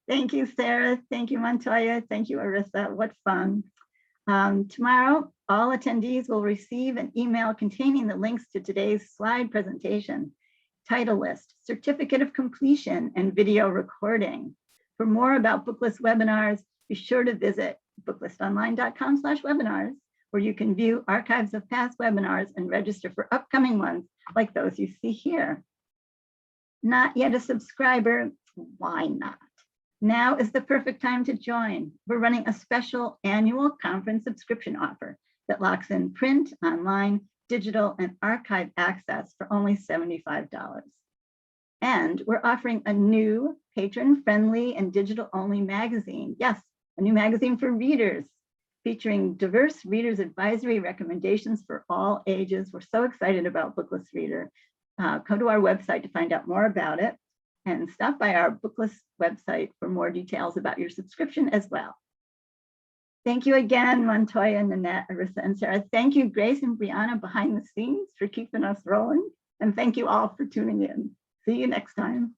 Thank you, Sarah. Thank you, Montoya. Thank you, Aryssa. What fun. Tomorrow, all attendees will receive an email containing the links to today's slide presentation, title list, certificate of completion, and video recording. For more about Booklist webinars, be sure to visit booklistonline.com/webinars, where you can view archives of past webinars and register for upcoming ones like those you see here. Not yet a subscriber? Why not? Now is the perfect time to join. We're running a special annual conference subscription offer that locks in print, online, digital, and archive access for only $75. And we're offering a new patron-friendly and digital-only magazine. Yes, a new magazine for readers, featuring diverse readers' advisory recommendations for all ages. We're so excited about Booklist Reader. Come to our website to find out more about it, and stop by our Booklist website for more details about your subscription as well. Thank you again, Montoya, Nanette, Aryssa, and Sarah. Thank you, Grace and Brianna behind the scenes for keeping us rolling. And thank you all for tuning in. See you next time.